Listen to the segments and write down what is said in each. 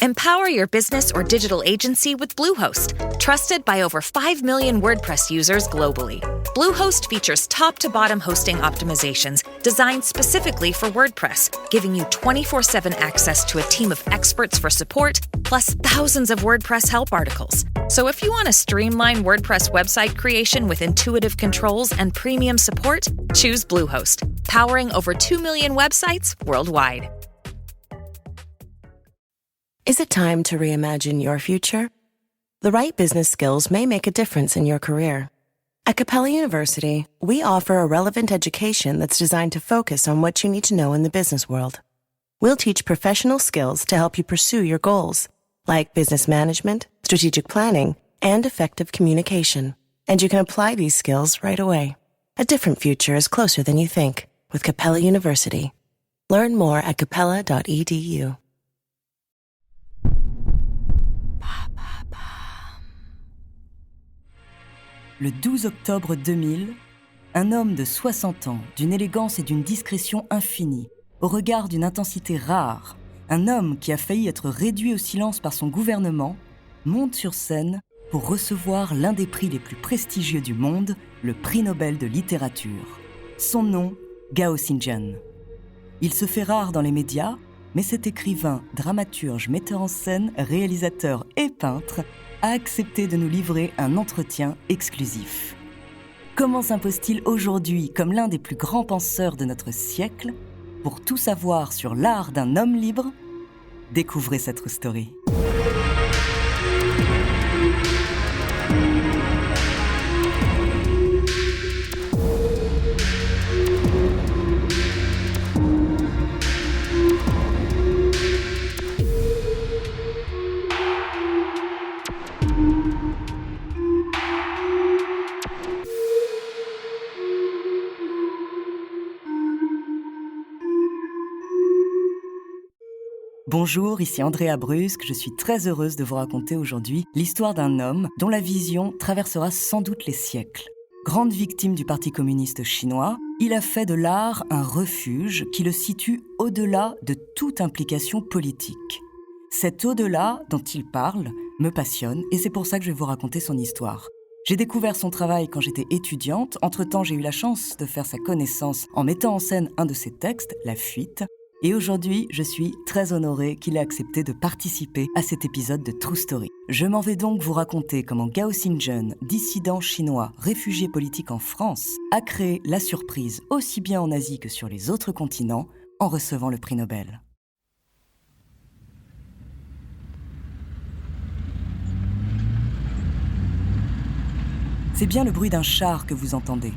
Empower your business or digital agency with Bluehost, trusted by over 5 million WordPress users globally. Bluehost features top-to-bottom hosting optimizations designed specifically for WordPress, giving you 24/7 access to a team of experts for support, plus thousands of WordPress help articles. So if you want to streamline WordPress website creation with intuitive controls and premium support, choose Bluehost, powering over 2 million websites worldwide. Is it time to reimagine your future? The right business skills may make a difference in your career. At Capella University, we offer a relevant education that's designed to focus on what you need to know in the business world. We'll teach professional skills to help you pursue your goals, like business management, strategic planning, and effective communication. And you can apply these skills right away. A different future is closer than you think with Capella University. Learn more at capella.edu. Le 12 octobre 2000, un homme de 60 ans, d'une élégance et d'une discrétion infinie, au regard d'une intensité rare, un homme qui a failli être réduit au silence par son gouvernement, monte sur scène pour recevoir l'un des prix les plus prestigieux du monde, le prix Nobel de littérature. Son nom, Gao Xingjian. Il se fait rare dans les médias, mais cet écrivain, dramaturge, metteur en scène, réalisateur et peintre a accepté de nous livrer un entretien exclusif. Comment s'impose-t-il aujourd'hui comme l'un des plus grands penseurs de notre siècle? Pour tout savoir sur l'art d'un homme libre, découvrez cette true story. Bonjour, ici Andrea Brusque, je suis très heureuse de vous raconter aujourd'hui l'histoire d'un homme dont la vision traversera sans doute les siècles. Grande victime du Parti communiste chinois, il a fait de l'art un refuge qui le situe au-delà de toute implication politique. Cet au-delà dont il parle me passionne et c'est pour ça que je vais vous raconter son histoire. J'ai découvert son travail quand j'étais étudiante. Entre-temps, j'ai eu la chance de faire sa connaissance en mettant en scène un de ses textes, La Fuite. Et aujourd'hui, je suis très honorée qu'il ait accepté de participer à cet épisode de True Story. Je m'en vais donc vous raconter comment Gao Xingjian, dissident chinois, réfugié politique en France, a créé la surprise aussi bien en Asie que sur les autres continents en recevant le prix Nobel. C'est bien le bruit d'un char que vous entendez.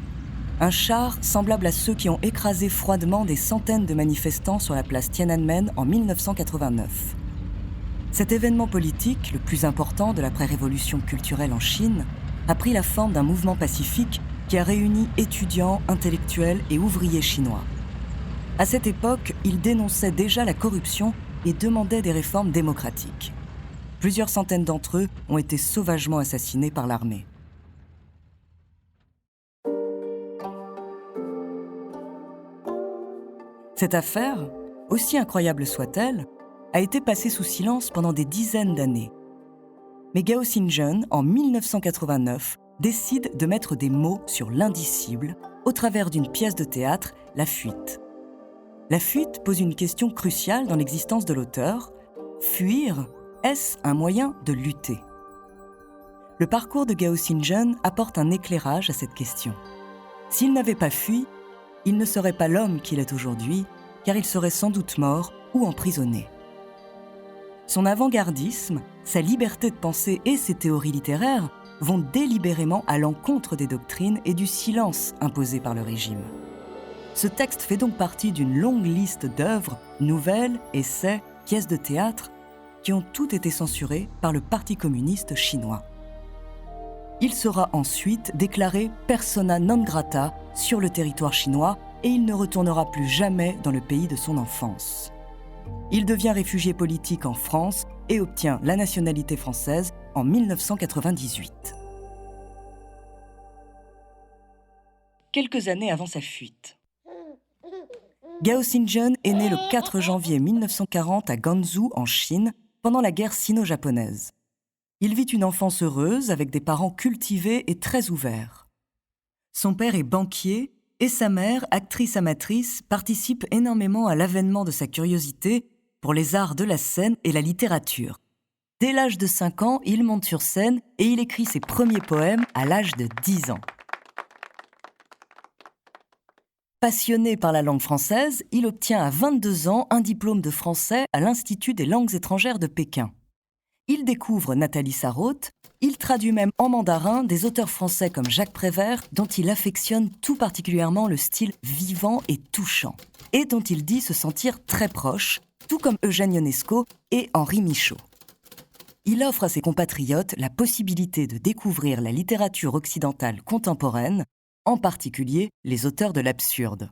Un char semblable à ceux qui ont écrasé froidement des centaines de manifestants sur la place Tiananmen en 1989. Cet événement politique, le plus important de l'après-révolution culturelle en Chine, a pris la forme d'un mouvement pacifique qui a réuni étudiants, intellectuels et ouvriers chinois. À cette époque, ils dénonçaient déjà la corruption et demandaient des réformes démocratiques. Plusieurs centaines d'entre eux ont été sauvagement assassinés par l'armée. Cette affaire, aussi incroyable soit-elle, a été passée sous silence pendant des dizaines d'années. Mais Gao Xingjian, en 1989, décide de mettre des mots sur l'indicible au travers d'une pièce de théâtre, La Fuite. La fuite pose une question cruciale dans l'existence de l'auteur. Fuir, est-ce un moyen de lutter? Le parcours de Gao Xingjian apporte un éclairage à cette question. S'il n'avait pas fui, il ne serait pas l'homme qu'il est aujourd'hui, car il serait sans doute mort ou emprisonné. Son avant-gardisme, sa liberté de penser et ses théories littéraires vont délibérément à l'encontre des doctrines et du silence imposé par le régime. Ce texte fait donc partie d'une longue liste d'œuvres, nouvelles, essais, pièces de théâtre, qui ont toutes été censurées par le Parti communiste chinois. Il sera ensuite déclaré persona non grata sur le territoire chinois et il ne retournera plus jamais dans le pays de son enfance. Il devient réfugié politique en France et obtient la nationalité française en 1998. Quelques années avant sa fuite. Gao Xingjian est né le 4 janvier 1940 à Ganzhou, en Chine, pendant la guerre sino-japonaise. Il vit une enfance heureuse avec des parents cultivés et très ouverts. Son père est banquier et sa mère, actrice amatrice, participe énormément à l'avènement de sa curiosité pour les arts de la scène et la littérature. Dès l'âge de 5 ans, il monte sur scène et il écrit ses premiers poèmes à l'âge de 10 ans. Passionné par la langue française, il obtient à 22 ans un diplôme de français à l'Institut des langues étrangères de Pékin. Il découvre Nathalie Sarraute, il traduit même en mandarin des auteurs français comme Jacques Prévert, dont il affectionne tout particulièrement le style vivant et touchant, et dont il dit se sentir très proche, tout comme Eugène Ionesco et Henri Michaud. Il offre à ses compatriotes la possibilité de découvrir la littérature occidentale contemporaine, en particulier les auteurs de l'absurde.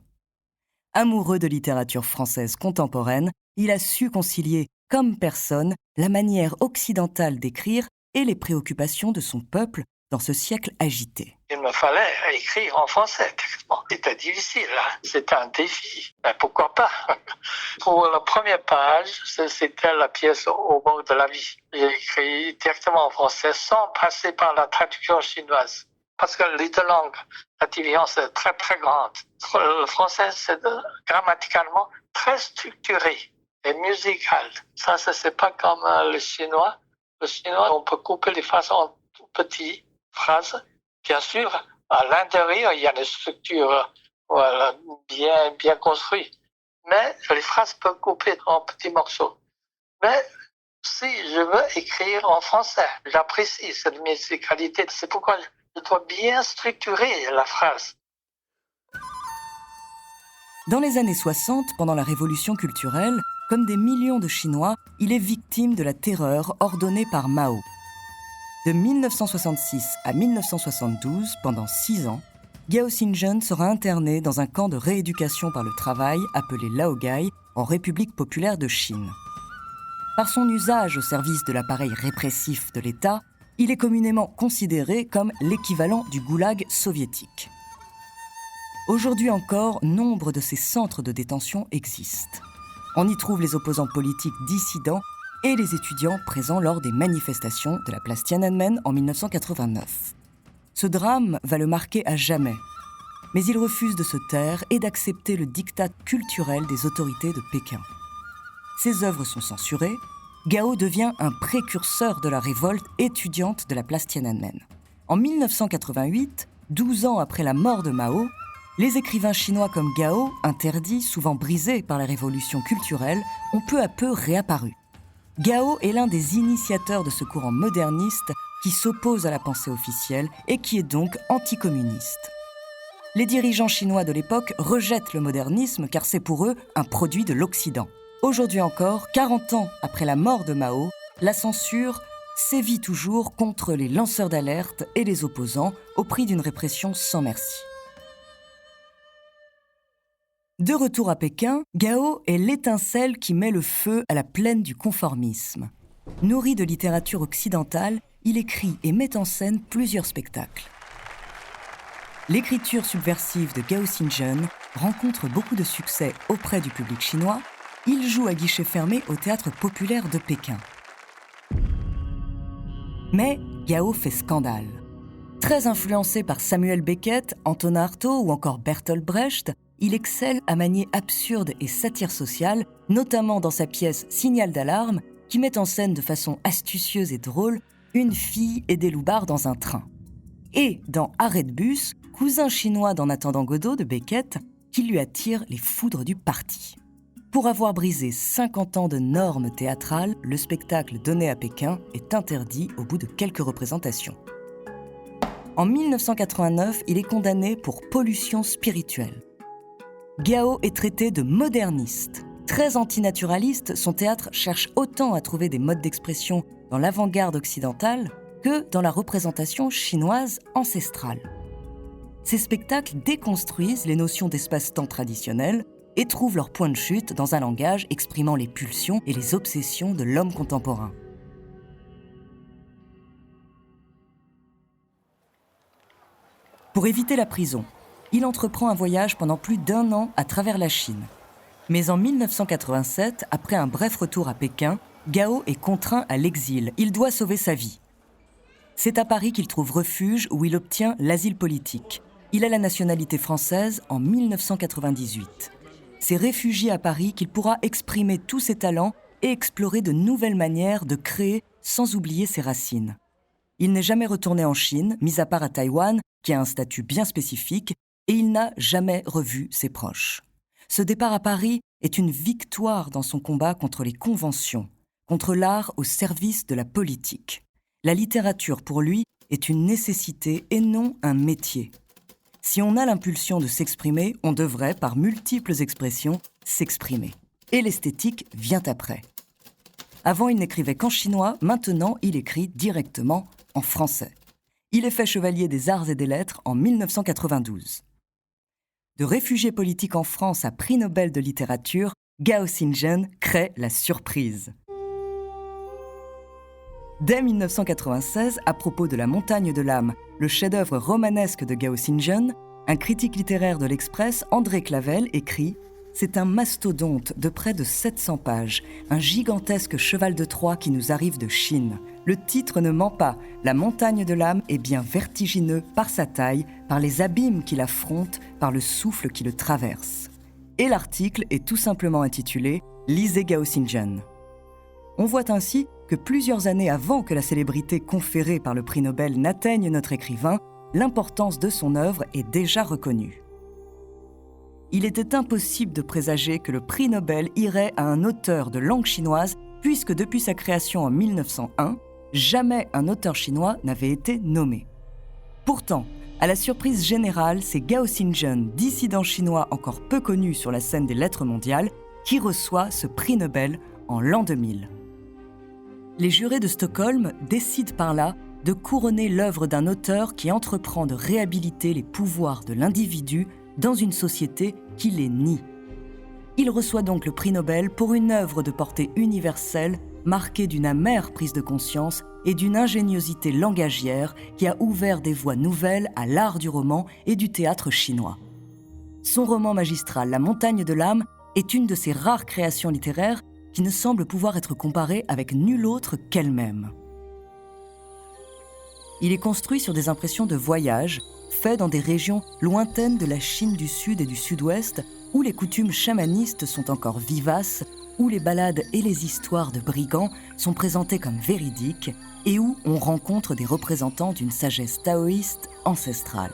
Amoureux de littérature française contemporaine, il a su concilier, comme personne, la manière occidentale d'écrire et les préoccupations de son peuple dans ce siècle agité. Il me fallait écrire en français. C'était difficile, hein? C'était un défi. Mais pourquoi pas? Pour la première page, c'était la pièce Au bord de la vie. J'ai écrit directement en français sans passer par la traduction chinoise. Parce que les deux langues, la différence est très très grande. Le français, c'est grammaticalement très structuré et musical. Ça, c'est pas comme le chinois. Le chinois, on peut couper les phrases en petites phrases. Bien sûr, à l'intérieur, il y a une structure bien construite. Mais les phrases peuvent couper en petits morceaux. Mais si je veux écrire en français, j'apprécie cette musicalité. C'est pourquoi je dois bien structurer la phrase. Dans les années 60, pendant la Révolution culturelle, comme des millions de Chinois, il est victime de la terreur ordonnée par Mao. De 1966 à 1972, pendant 6 ans, Gao Xingzhen sera interné dans un camp de rééducation par le travail appelé Laogai, en République populaire de Chine. Par son usage au service de l'appareil répressif de l'État, il est communément considéré comme l'équivalent du goulag soviétique. Aujourd'hui encore, nombre de ces centres de détention existent. On y trouve les opposants politiques dissidents et les étudiants présents lors des manifestations de la place Tiananmen en 1989. Ce drame va le marquer à jamais. Mais il refuse de se taire et d'accepter le diktat culturel des autorités de Pékin. Ses œuvres sont censurées. Gao devient un précurseur de la révolte étudiante de la place Tiananmen. En 1988, 12 ans après la mort de Mao, les écrivains chinois comme Gao, interdits, souvent brisés par la révolution culturelle, ont peu à peu réapparu. Gao est l'un des initiateurs de ce courant moderniste qui s'oppose à la pensée officielle et qui est donc anticommuniste. Les dirigeants chinois de l'époque rejettent le modernisme car c'est pour eux un produit de l'Occident. Aujourd'hui encore, 40 ans après la mort de Mao, la censure sévit toujours contre les lanceurs d'alerte et les opposants au prix d'une répression sans merci. De retour à Pékin, Gao est l'étincelle qui met le feu à la plaine du conformisme. Nourri de littérature occidentale, il écrit et met en scène plusieurs spectacles. L'écriture subversive de Gao Xingzhen rencontre beaucoup de succès auprès du public chinois. Il joue à guichet fermé au Théâtre populaire de Pékin. Mais Gao fait scandale. Très influencé par Samuel Beckett, Antonin Artaud ou encore Bertolt Brecht, il excelle à manier absurde et satire sociale, notamment dans sa pièce Signal d'alarme, qui met en scène de façon astucieuse et drôle une fille et des loupards dans un train. Et dans Arrêt de bus, cousin chinois d'En attendant Godot de Beckett, qui lui attire les foudres du parti. Pour avoir brisé 50 ans de normes théâtrales, le spectacle donné à Pékin est interdit au bout de quelques représentations. En 1989, il est condamné pour pollution spirituelle. Gao est traité de moderniste. Très antinaturaliste, son théâtre cherche autant à trouver des modes d'expression dans l'avant-garde occidentale que dans la représentation chinoise ancestrale. Ces spectacles déconstruisent les notions d'espace-temps traditionnel et trouvent leur point de chute dans un langage exprimant les pulsions et les obsessions de l'homme contemporain. Pour éviter la prison, il entreprend un voyage pendant plus d'1 an à travers la Chine. Mais en 1987, après un bref retour à Pékin, Gao est contraint à l'exil. Il doit sauver sa vie. C'est à Paris qu'il trouve refuge où il obtient l'asile politique. Il a la nationalité française en 1998. C'est réfugié à Paris qu'il pourra exprimer tous ses talents et explorer de nouvelles manières de créer sans oublier ses racines. Il n'est jamais retourné en Chine, mis à part à Taïwan, qui a un statut bien spécifique, et il n'a jamais revu ses proches. Ce départ à Paris est une victoire dans son combat contre les conventions, contre l'art au service de la politique. La littérature, pour lui, est une nécessité et non un métier. Si on a l'impulsion de s'exprimer, on devrait, par multiples expressions, s'exprimer. Et l'esthétique vient après. Avant, il n'écrivait qu'en chinois, maintenant, il écrit directement en français. Il est fait chevalier des arts et des lettres en 1992. De réfugié politique en France à prix Nobel de littérature, Gao Xingzhen crée la surprise. Dès 1996, à propos de La Montagne de l'âme, le chef-d'œuvre romanesque de Gao Xingzhen, un critique littéraire de l'Express, André Clavel, écrit « C'est un mastodonte de près de 700 pages, un gigantesque cheval de Troie qui nous arrive de Chine. Le titre ne ment pas, La Montagne de l'âme est bien vertigineux par sa taille, par les abîmes qu'il affronte, par le souffle qui le traverse. » Et l'article est tout simplement intitulé « Lisez Gao Xingzhen ». On voit ainsi que plusieurs années avant que la célébrité conférée par le prix Nobel n'atteigne notre écrivain, l'importance de son œuvre est déjà reconnue. Il était impossible de présager que le prix Nobel irait à un auteur de langue chinoise, puisque depuis sa création en 1901, jamais un auteur chinois n'avait été nommé. Pourtant, à la surprise générale, c'est Gao Xingzhen, dissident chinois encore peu connu sur la scène des lettres mondiales, qui reçoit ce prix Nobel en l'an 2000. Les jurés de Stockholm décident par là de couronner l'œuvre d'un auteur qui entreprend de réhabiliter les pouvoirs de l'individu dans une société qui les nie. Il reçoit donc le prix Nobel pour une œuvre de portée universelle, marquée d'une amère prise de conscience et d'une ingéniosité langagière qui a ouvert des voies nouvelles à l'art du roman et du théâtre chinois. Son roman magistral, La Montagne de l'âme, est une de ses rares créations littéraires qui ne semble pouvoir être comparée avec nulle autre qu'elle-même. Il est construit sur des impressions de voyage, faits dans des régions lointaines de la Chine du Sud et du Sud-Ouest, où les coutumes chamanistes sont encore vivaces, où les ballades et les histoires de brigands sont présentées comme véridiques, et où on rencontre des représentants d'une sagesse taoïste ancestrale.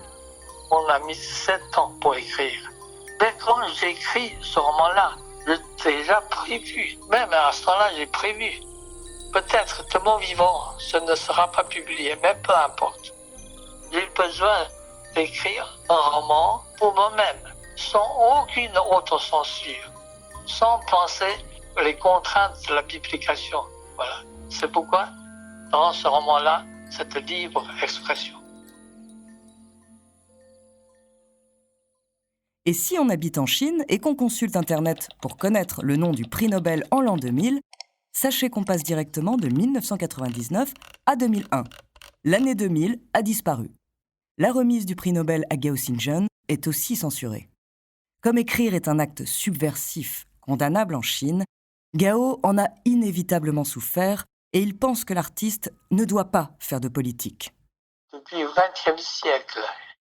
On a mis 7 ans pour écrire. Dès quand j'ai écrit ce roman-là, j'ai déjà prévu. Même à ce temps-là, j'ai prévu. Peut-être de mon vivant, ce ne sera pas publié, mais peu importe. J'ai besoin d'écrire un roman pour moi-même, sans aucune autocensure, sans penser les contraintes de la publication. Voilà. C'est pourquoi, dans ce roman-là, cette libre expression. Et si on habite en Chine et qu'on consulte Internet pour connaître le nom du prix Nobel en l'an 2000, sachez qu'on passe directement de 1999 à 2001. L'année 2000 a disparu. La remise du prix Nobel à Gao Xingzhen est aussi censurée. Comme écrire est un acte subversif, condamnable en Chine, Gao en a inévitablement souffert et il pense que l'artiste ne doit pas faire de politique. Depuis le XXe siècle,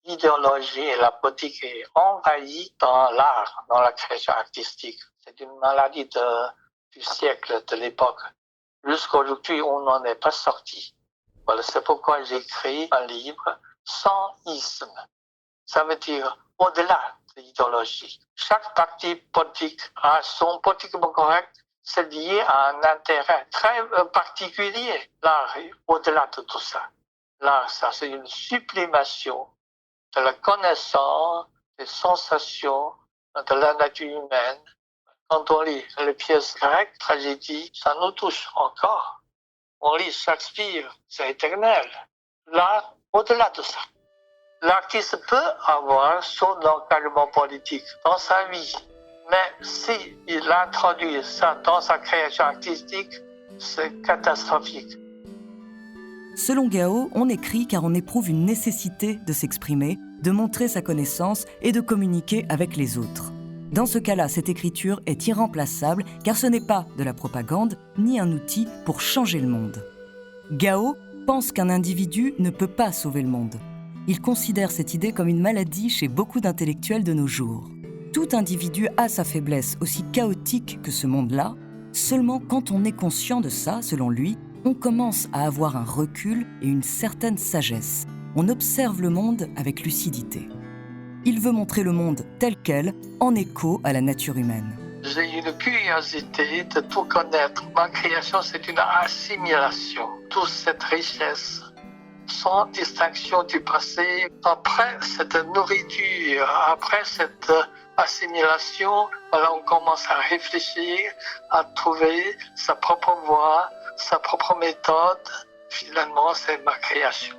l'idéologie et la politique est envahie dans l'art, dans la création artistique. C'est une maladie du siècle, de l'époque. Jusqu'à aujourd'hui, on n'en est pas sorti. Voilà, c'est pourquoi j'écris un livre sans isme. Ça veut dire au-delà de l'idéologie. Chaque parti politique a son politiquement correct. C'est lié à un intérêt très particulier. L'art est au-delà de tout ça. L'art, ça, c'est une sublimation de la connaissance, des sensations, de la nature humaine. Quand on lit les pièces grecques, tragédies, ça nous touche encore. On lit Shakespeare, c'est éternel. L'art, au-delà de ça. L'artiste peut avoir son engagement politique dans sa vie, mais s'il introduit ça dans sa création artistique, c'est catastrophique. Selon Gao, on écrit car on éprouve une nécessité de s'exprimer, de montrer sa connaissance et de communiquer avec les autres. Dans ce cas-là, cette écriture est irremplaçable car ce n'est pas de la propagande ni un outil pour changer le monde. Gao pense qu'un individu ne peut pas sauver le monde. Il considère cette idée comme une maladie chez beaucoup d'intellectuels de nos jours. Tout individu a sa faiblesse, aussi chaotique que ce monde-là. Seulement quand on est conscient de ça, selon lui, on commence à avoir un recul et une certaine sagesse. On observe le monde avec lucidité. Il veut montrer le monde tel quel, en écho à la nature humaine. J'ai une curiosité de tout connaître. Ma création, c'est une assimilation. Toute cette richesse, sans distinction du passé. Après cette nourriture, après cette assimilation, voilà, on commence à réfléchir, à trouver sa propre voie, sa propre méthode. Finalement, c'est ma création.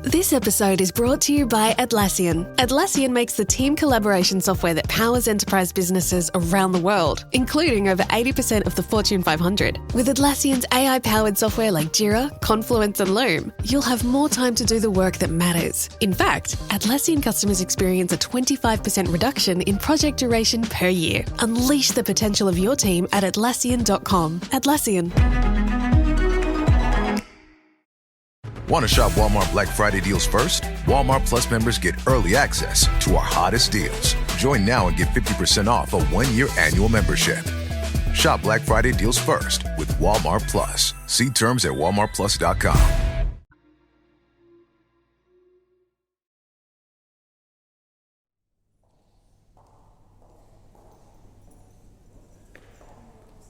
This episode is brought to you by Atlassian. Atlassian makes the team collaboration software that powers enterprise businesses around the world, including over 80% of the Fortune 500. With Atlassian's AI-powered software like Jira, Confluence and Loom, you'll have more time to do the work that matters. In fact, Atlassian customers experience a 25% reduction in project duration per year. Unleash the potential of your team at Atlassian.com. Atlassian. Want to shop Walmart Black Friday deals first? Walmart Plus members get early access to our hottest deals. Join now and get 50% off a one-year annual membership. Shop Black Friday deals first with Walmart Plus. See terms at walmartplus.com.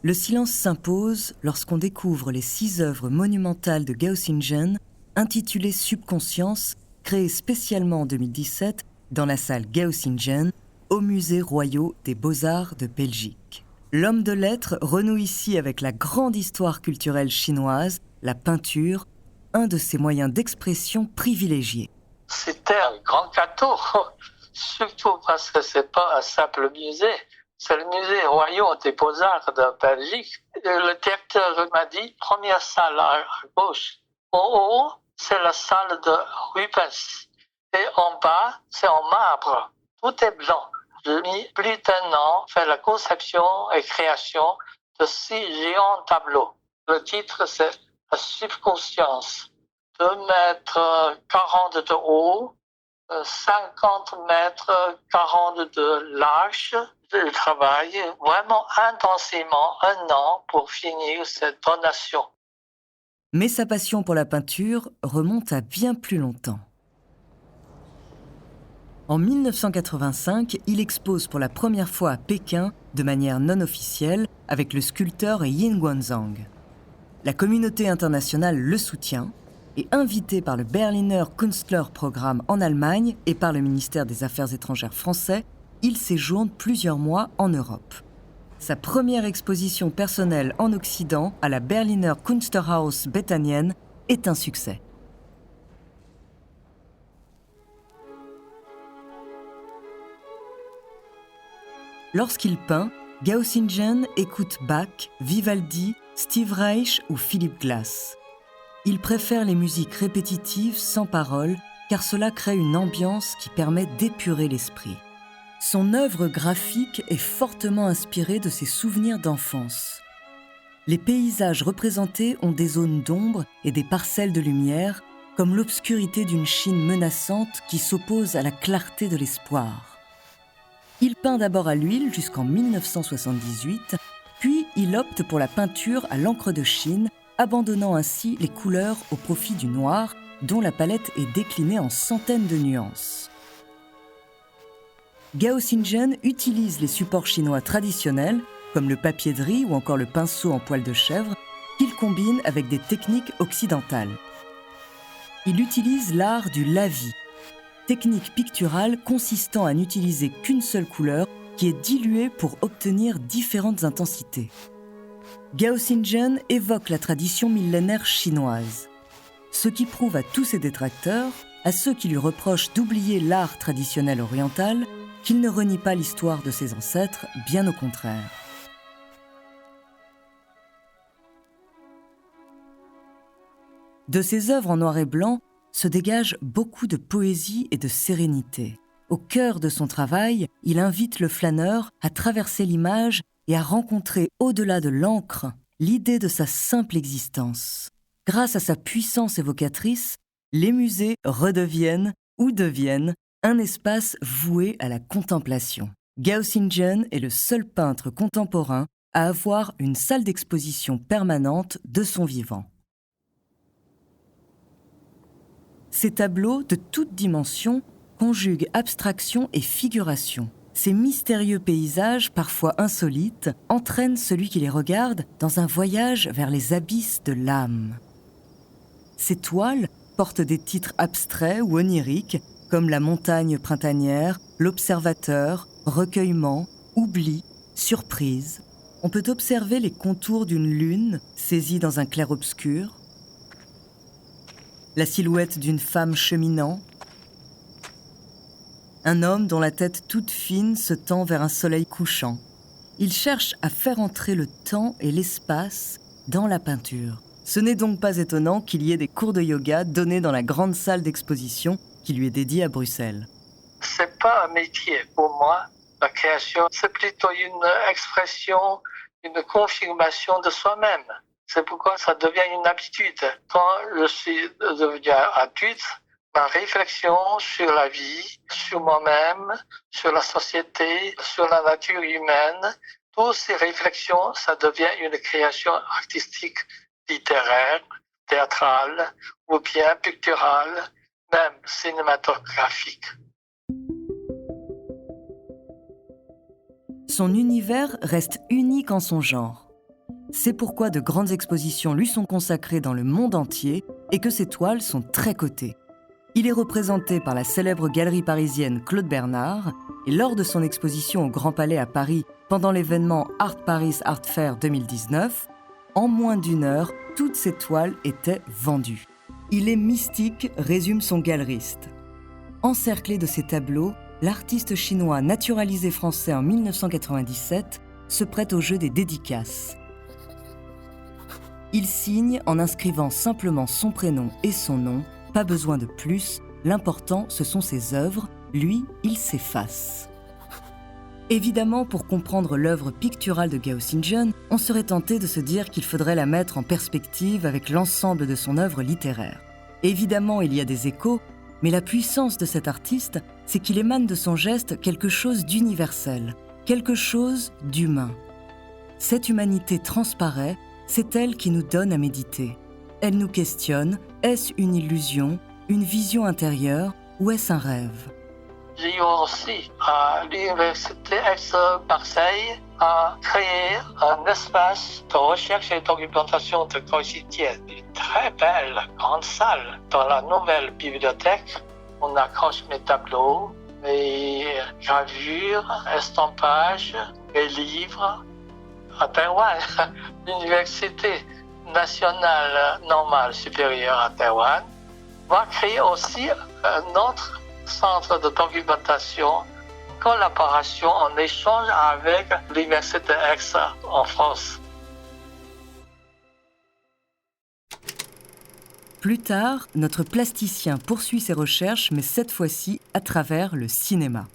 Le silence s'impose lorsqu'on découvre les 6 œuvres monumentales de Gao Xingzhen intitulées Subconscience, créées spécialement en 2017 dans la salle Gao Xingzhen au Musée royal des Beaux-Arts de Belgique. L'homme de lettres renoue ici avec la grande histoire culturelle chinoise, la peinture, un de ses moyens d'expression privilégiés. C'était un grand gâteau, surtout parce que c'est pas un simple musée. C'est le musée royal des Beaux-Arts de Belgique. Le directeur m'a dit, première salle à gauche. En haut, c'est la salle de Rubens. Et en bas, c'est en marbre. Tout est blanc. J'ai mis plus d'1 an à faire la conception et création de 6 géants tableaux. Le titre, c'est La Subconscience. 2 mètres 40 de haut, 50 mètres 40 de large. Je travaille vraiment intensément 1 an pour finir cette donation. Mais sa passion pour la peinture remonte à bien plus longtemps. En 1985, il expose pour la première fois à Pékin, de manière non officielle, avec le sculpteur Yin Guanzhang. La communauté internationale le soutient et invité par le Berliner Künstlerprogramm en Allemagne et par le ministère des Affaires étrangères français, il séjourne plusieurs mois en Europe. Sa première exposition personnelle en Occident, à la Berliner Kunsthaus Bethanien, est un succès. Lorsqu'il peint, Gao Xingzhen écoute Bach, Vivaldi, Steve Reich ou Philip Glass. Il préfère les musiques répétitives sans paroles, car cela crée une ambiance qui permet d'épurer l'esprit. Son œuvre graphique est fortement inspirée de ses souvenirs d'enfance. Les paysages représentés ont des zones d'ombre et des parcelles de lumière, comme l'obscurité d'une Chine menaçante qui s'oppose à la clarté de l'espoir. Il peint d'abord à l'huile jusqu'en 1978, puis il opte pour la peinture à l'encre de Chine, abandonnant ainsi les couleurs au profit du noir, dont la palette est déclinée en centaines de nuances. Gao Xingzhen utilise les supports chinois traditionnels, comme le papier de riz ou encore le pinceau en poil de chèvre, qu'il combine avec des techniques occidentales. Il utilise l'art du lavis, technique picturale consistant à n'utiliser qu'une seule couleur qui est diluée pour obtenir différentes intensités. Gao Xingzhen évoque la tradition millénaire chinoise, ce qui prouve à tous ses détracteurs, à ceux qui lui reprochent d'oublier l'art traditionnel oriental, qu'il ne renie pas l'histoire de ses ancêtres, bien au contraire. De ses œuvres en noir et blanc se dégage beaucoup de poésie et de sérénité. Au cœur de son travail, il invite le flâneur à traverser l'image et à rencontrer au-delà de l'encre l'idée de sa simple existence. Grâce à sa puissance évocatrice, les musées redeviennent ou deviennent un espace voué à la contemplation. Gao Xinzhen est le seul peintre contemporain à avoir une salle d'exposition permanente de son vivant. Ces tableaux de toutes dimensions conjuguent abstraction et figuration. Ces mystérieux paysages, parfois insolites, entraînent celui qui les regarde dans un voyage vers les abysses de l'âme. Ces toiles portent des titres abstraits ou oniriques, comme la montagne printanière, l'observateur, recueillement, oubli, surprise. On peut observer les contours d'une lune saisie dans un clair-obscur, la silhouette d'une femme cheminant, un homme dont la tête toute fine se tend vers un soleil couchant. Il cherche à faire entrer le temps et l'espace dans la peinture. Ce n'est donc pas étonnant qu'il y ait des cours de yoga donnés dans la grande salle d'exposition qui lui est dédiée à Bruxelles. C'est pas un métier pour moi, la création. C'est plutôt une expression, une confirmation de soi-même. C'est pourquoi ça devient une habitude. Quand je suis devenu adulte, ma réflexion sur la vie, sur moi-même, sur la société, sur la nature humaine, toutes ces réflexions, ça devient une création artistique, littéraire, théâtrale, ou bien picturale, même cinématographique. Son univers reste unique en son genre. C'est pourquoi de grandes expositions lui sont consacrées dans le monde entier et que ses toiles sont très cotées. Il est représenté par la célèbre galerie parisienne Claude Bernard et lors de son exposition au Grand Palais à Paris pendant l'événement Art Paris Art Fair 2019, en moins d'1 heure, toutes ses toiles étaient vendues. Il est mystique, résume son galeriste. Encerclé de ses tableaux, l'artiste chinois naturalisé français en 1997 se prête au jeu des dédicaces. Il signe en inscrivant simplement son prénom et son nom. Pas besoin de plus, l'important ce sont ses œuvres, lui, il s'efface. Évidemment, pour comprendre l'œuvre picturale de Gao Xinzhen, on serait tenté de se dire qu'il faudrait la mettre en perspective avec l'ensemble de son œuvre littéraire. Évidemment, il y a des échos, mais la puissance de cet artiste, c'est qu'il émane de son geste quelque chose d'universel, quelque chose d'humain. Cette humanité transparaît, c'est elle qui nous donne à méditer. Elle nous questionne, est-ce une illusion, une vision intérieure ou est-ce un rêve ? J'ai eu aussi à l'Université Aix-Marseille à créer un espace de recherche et documentation de Gao Xinzhen. Une très belle grande salle. Dans la nouvelle bibliothèque, on accroche mes tableaux, mes gravures, estampages, mes livres. À Taïwan, l'Université nationale normale supérieure à Taïwan va créer aussi un autre centre de documentation, collaboration en échange avec l'Université Aix en France. Plus tard, notre plasticien poursuit ses recherches, mais cette fois-ci à travers le cinéma.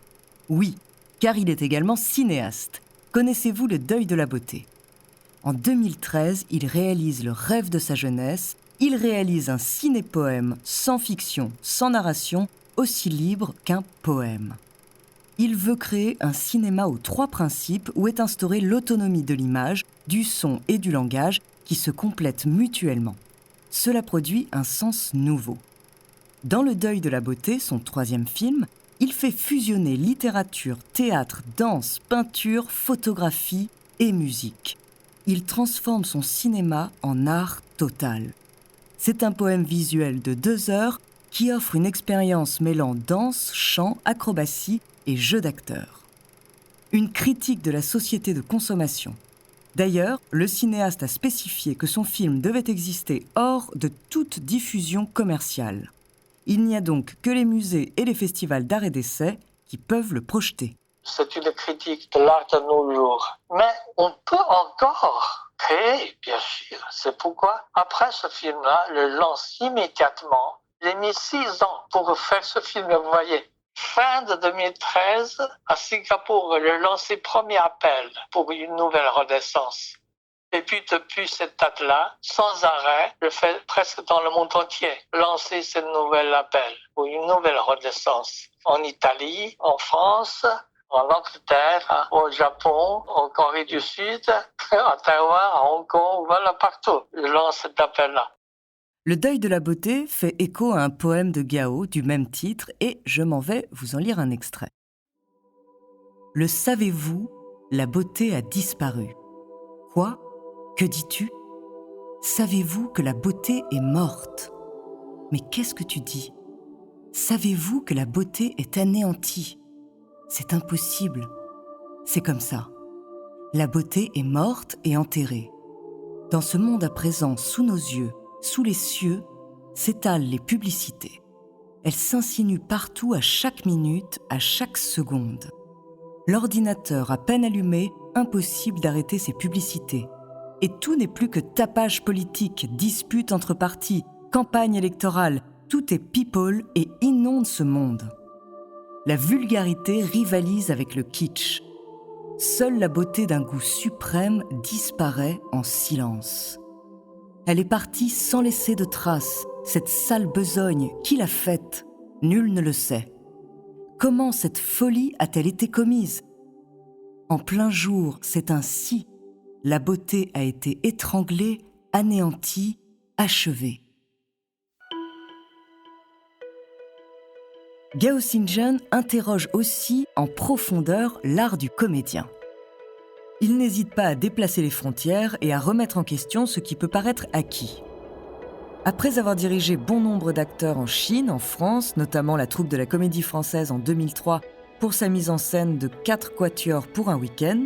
Oui, car il est également cinéaste. Connaissez-vous Le Deuil de la beauté ? En 2013, il réalise le rêve de sa jeunesse. Il réalise un ciné-poème sans fiction, sans narration, aussi libre qu'un poème. Il veut créer un cinéma aux 3 principes où est instaurée l'autonomie de l'image, du son et du langage qui se complètent mutuellement. Cela produit un sens nouveau. Dans Le Deuil de la beauté, son 3e film, il fait fusionner littérature, théâtre, danse, peinture, photographie et musique. Il transforme son cinéma en art total. C'est un poème visuel de 2 heures qui offre une expérience mêlant danse, chant, acrobatie et jeu d'acteur. Une critique de la société de consommation. D'ailleurs, le cinéaste a spécifié que son film devait exister hors de toute diffusion commerciale. Il n'y a donc que les musées et les festivals d'art et d'essai qui peuvent le projeter. c'est une critique de l'art de nos jours. Mais on peut encore créer, bien sûr. C'est pourquoi, après ce film-là, je lance immédiatement. J'ai mis 6 ans pour faire ce film, vous voyez. Fin de 2013, à Singapour, je lance le premier appel pour une nouvelle renaissance. Et puis depuis cette date-là, sans arrêt, je fais presque dans le monde entier lancer ce nouvel appel pour une nouvelle renaissance. En Italie, en France, en Angleterre, au Japon, en Corée du Sud, à Taïwan, à Hong Kong, voilà partout. Je lance cet appel-là. Le deuil de la beauté fait écho à un poème de Gao du même titre et je m'en vais vous en lire un extrait. Le savez-vous, la beauté a disparu. Quoi ? Que dis-tu ? Savez-vous que la beauté est morte ? Mais qu'est-ce que tu dis ? Savez-vous que la beauté est anéantie ? C'est impossible. C'est comme ça. La beauté est morte et enterrée. Dans ce monde à présent, sous nos yeux, sous les cieux, s'étalent les publicités. Elles s'insinuent partout à chaque minute, à chaque seconde. L'ordinateur à peine allumé, impossible d'arrêter ces publicités. Et tout n'est plus que tapage politique, dispute entre partis, campagne électorale. Tout est people et inonde ce monde. La vulgarité rivalise avec le kitsch. Seule la beauté d'un goût suprême disparaît en silence. Elle est partie sans laisser de traces. Cette sale besogne, qui l'a faite ? Nul ne le sait. Comment cette folie a-t-elle été commise ? En plein jour, c'est ainsi. La beauté a été étranglée, anéantie, achevée. Gao Xingzhen interroge aussi en profondeur l'art du comédien. Il n'hésite pas à déplacer les frontières et à remettre en question ce qui peut paraître acquis. Après avoir dirigé bon nombre d'acteurs en Chine, en France, notamment la troupe de la Comédie Française en 2003 pour sa mise en scène de 4 quatuors pour un week-end,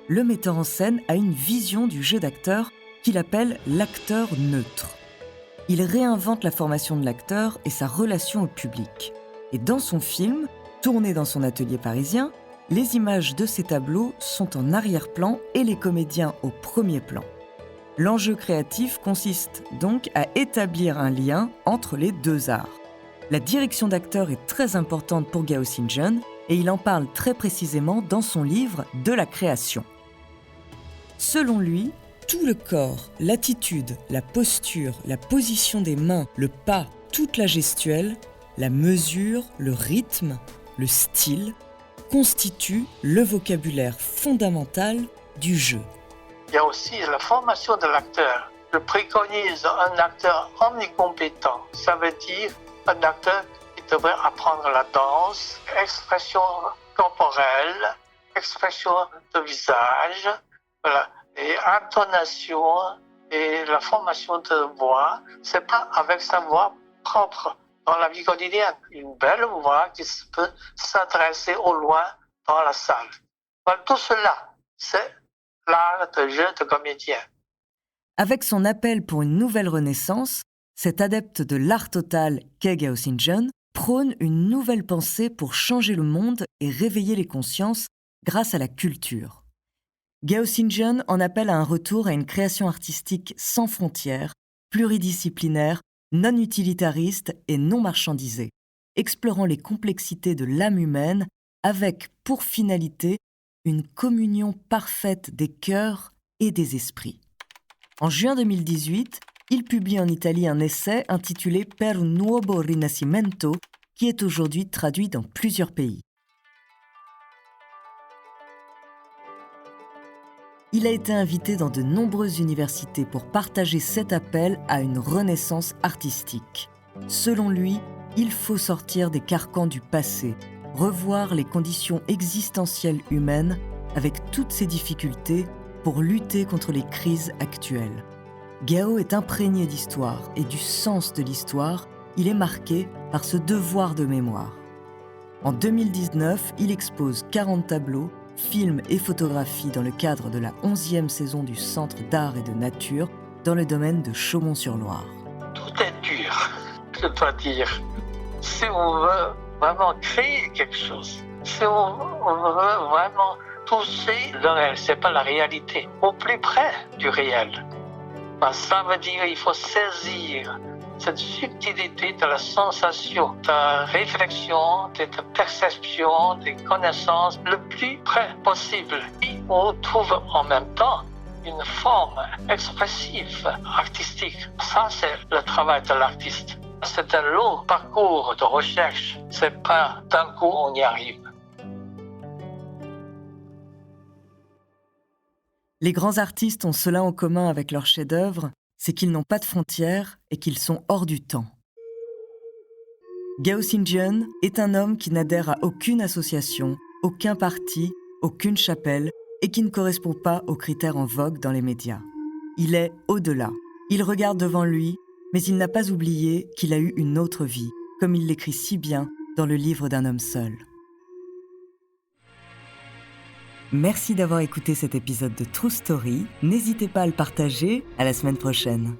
le metteur en scène a une vision du jeu d'acteur qu'il appelle l'acteur neutre. Il réinvente la formation de l'acteur et sa relation au public. Et dans son film, tourné dans son atelier parisien, les images de ses tableaux sont en arrière-plan et les comédiens au premier plan. L'enjeu créatif consiste donc à établir un lien entre les deux arts. La direction d'acteur est très importante pour Gao Xingzhen et il en parle très précisément dans son livre « De la création ». Selon lui, tout le corps, l'attitude, la posture, la position des mains, le pas, toute la gestuelle, la mesure, le rythme, le style, constituent le vocabulaire fondamental du jeu. Il y a aussi la formation de l'acteur. Je préconise un acteur omnicompétent. Ça veut dire un acteur qui devrait apprendre la danse, expression corporelle, expression de visage, voilà, et intonation et la formation de voix. C'est pas avec sa voix propre dans la vie quotidienne. Une belle voix qui peut s'adresser au loin dans la salle. Voilà, tout cela, c'est l'art de jeu de comédien. Avec son appel pour une nouvelle renaissance, cet adepte de l'art total qu'est Gao Xingzhen prône une nouvelle pensée pour changer le monde et réveiller les consciences grâce à la culture. Gao Xingzhen en appelle à un retour à une création artistique sans frontières, pluridisciplinaire, non utilitariste et non marchandisée, explorant les complexités de l'âme humaine avec, pour finalité, une communion parfaite des cœurs et des esprits. En juin 2018, il publie en Italie un essai intitulé Per un nuovo rinascimento, qui est aujourd'hui traduit dans plusieurs pays. Il a été invité dans de nombreuses universités pour partager cet appel à une renaissance artistique. Selon lui, il faut sortir des carcans du passé, revoir les conditions existentielles humaines avec toutes ses difficultés pour lutter contre les crises actuelles. Gao est imprégné d'histoire et du sens de l'histoire, il est marqué par ce devoir de mémoire. En 2019, il expose 40 tableaux, films et photographies dans le cadre de la 11e saison du Centre d'art et de nature dans le domaine de Chaumont-sur-Loire. Tout est dur, je dois dire. Si on veut vraiment créer quelque chose, Si on veut vraiment toucher le réel, c'est pas la réalité, au plus près du réel. Ça veut dire qu'il faut saisir cette subtilité de la sensation, de la réflexion, de la perception, des connaissances le plus près possible. Et on trouve en même temps une forme expressive, artistique. Ça, c'est le travail de l'artiste. C'est un long parcours de recherche. C'est pas d'un coup on y arrive. Les grands artistes ont cela en commun avec leurs chefs-d'œuvre, c'est qu'ils n'ont pas de frontières et qu'ils sont hors du temps. Gao Xingjian est un homme qui n'adhère à aucune association, aucun parti, aucune chapelle et qui ne correspond pas aux critères en vogue dans les médias. Il est au-delà. Il regarde devant lui, mais il n'a pas oublié qu'il a eu une autre vie, comme il l'écrit si bien dans le livre d'un homme seul. Merci d'avoir écouté cet épisode de True Story. N'hésitez pas à le partager. À la semaine prochaine.